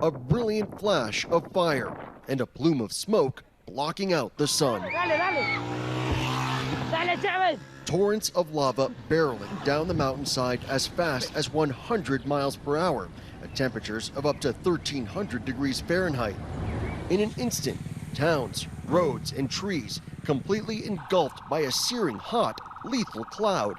a brilliant flash of fire and a plume of smoke blocking out the sun. Torrents of lava barreling down the mountainside as fast as 100 miles per hour at temperatures of up to 1,300 degrees Fahrenheit. In an instant, towns, roads, and trees completely engulfed by a searing hot, lethal cloud.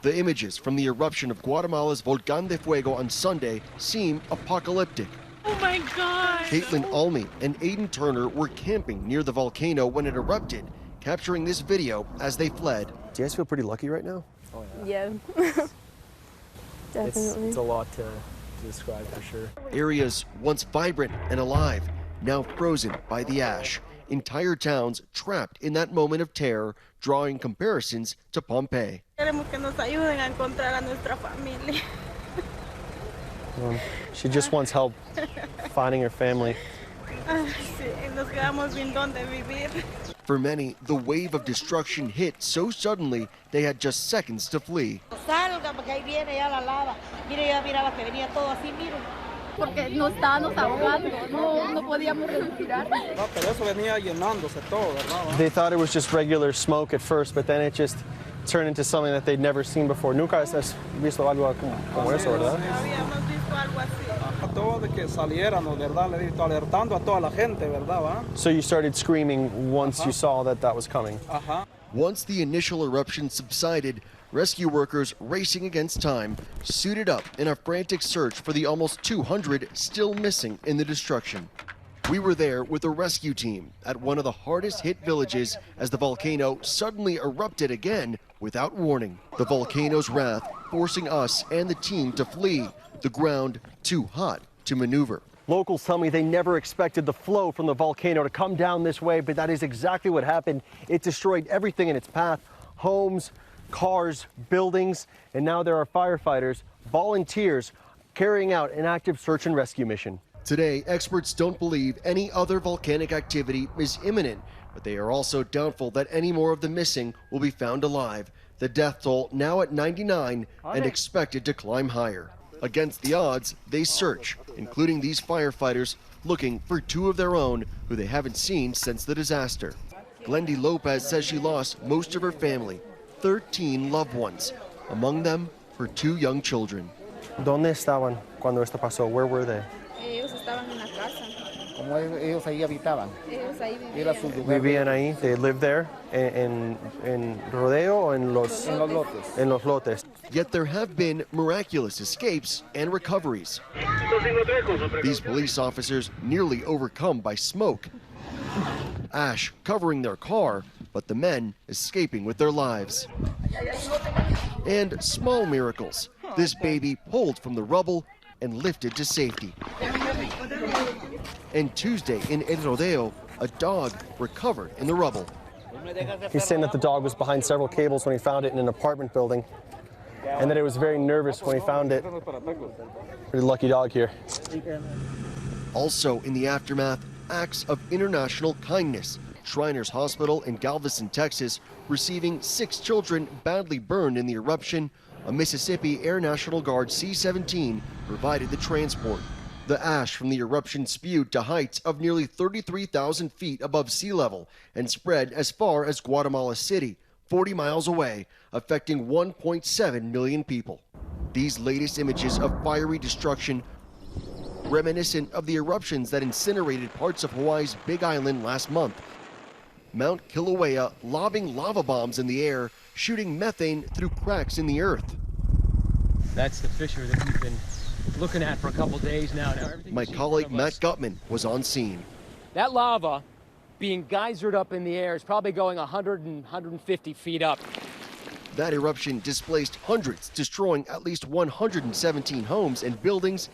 The images from the eruption of Guatemala's Volcán de Fuego on Sunday seem apocalyptic. Oh my God! Caitlin Almy and Aiden Turner were camping near the volcano when it erupted, capturing this video as they fled. Do you guys feel pretty lucky right now? Oh, yeah. Definitely. It's a lot to describe for sure. Areas once vibrant and alive, now frozen by the ash. Entire towns trapped in that moment of terror, drawing comparisons to Pompeii. She just wants help finding her family. For many, the wave of destruction hit so suddenly they had just seconds to flee. Porque nos estábamos ahogando, no podíamos respirar. They thought it was just regular smoke at first, but then it just turned into something that they'd never seen before. Nunca has visto algo como eso, ¿verdad? So you started screaming once you saw that was coming. Once the initial eruption subsided, rescue workers racing against time suited up in a frantic search for the almost 200 still missing in the destruction. We were there with a rescue team at one of the hardest hit villages as the volcano suddenly erupted again without warning. The volcano's wrath forcing us and the team to flee, the ground too hot to maneuver. Locals tell me they never expected the flow from the volcano to come down this way, but that is exactly what happened. It destroyed everything in its path, homes, cars, buildings, and now there are firefighters, volunteers, carrying out an active search and rescue mission. Today, experts don't believe any other volcanic activity is imminent, but they are also doubtful that any more of the missing will be found alive. The death toll now at 99 and expected to climb higher. Against the odds, they search, including these firefighters looking for two of their own who they haven't seen since the disaster. Glendy Lopez says she lost most of her family, 13 loved ones, among them her two young children. ¿Dónde estaban cuando esto pasó? Where were they? Ellos estaban en la casa. Como ellos ahí habitaban. Ellos ahí Era su lugar. Vivían ahí, they lived there, en Rodeo o en los lotes. En los lotes. Yet there have been miraculous escapes and recoveries. These police officers nearly overcome by smoke. Ash covering their car, but the men escaping with their lives. And small miracles. This baby pulled from the rubble and lifted to safety. And Tuesday in El Rodeo, a dog recovered in the rubble. He's saying that the dog was behind several cables when he found it in an apartment building, and that it was very nervous when he found it. Pretty lucky dog here. Also in the aftermath, acts of international kindness. Shriners Hospital in Galveston, Texas, receiving 6 children badly burned in the eruption. A Mississippi Air National Guard C-17 provided the transport. The ash from the eruption spewed to heights of nearly 33,000 feet above sea level and spread as far as Guatemala City, 40 miles away, affecting 1.7 million people. These latest images of fiery destruction reminiscent of the eruptions that incinerated parts of Hawaii's Big Island last month. Mount Kilauea lobbing lava bombs in the air, shooting methane through cracks in the earth. That's the fissure that we've been looking at for a couple days now. My colleague Matt Gutman was on scene. That lava being geysered up in the air is probably going 100 and 150 feet up. That eruption displaced hundreds, destroying at least 117 homes and buildings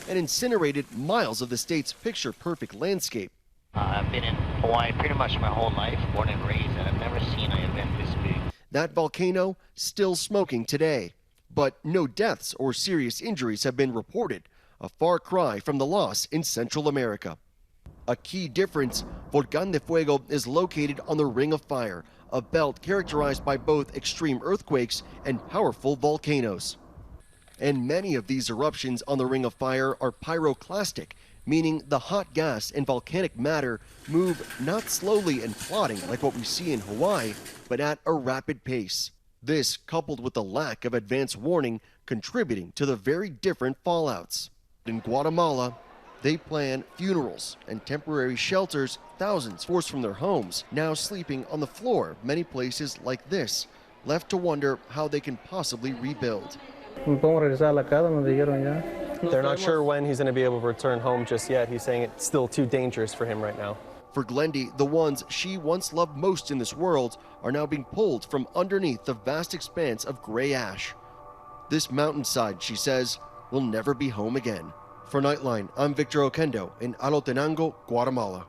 and incinerated miles of the state's picture-perfect landscape. I've been in Hawaii pretty much my whole life, born and raised, and I've never seen an event this big. That volcano still smoking today, but no deaths or serious injuries have been reported, a far cry from the loss in Central America. A key difference, Volcán de Fuego is located on the Ring of Fire, a belt characterized by both extreme earthquakes and powerful volcanoes. And many of these eruptions on the Ring of Fire are pyroclastic, meaning the hot gas and volcanic matter move not slowly and plodding like what we see in Hawaii, but at a rapid pace. This, coupled with the lack of advance warning, contributing to the very different fallouts. In Guatemala, they plan funerals and temporary shelters, thousands forced from their homes, now sleeping on the floor, many places like this, left to wonder how they can possibly rebuild. They're not sure when he's going to be able to return home just yet. He's saying it's still too dangerous for him right now. For Glendy, the ones she once loved most in this world are now being pulled from underneath the vast expanse of gray ash. This mountainside, she says, will never be home again. For Nightline, I'm Victor Oquendo in Alotenango, Guatemala.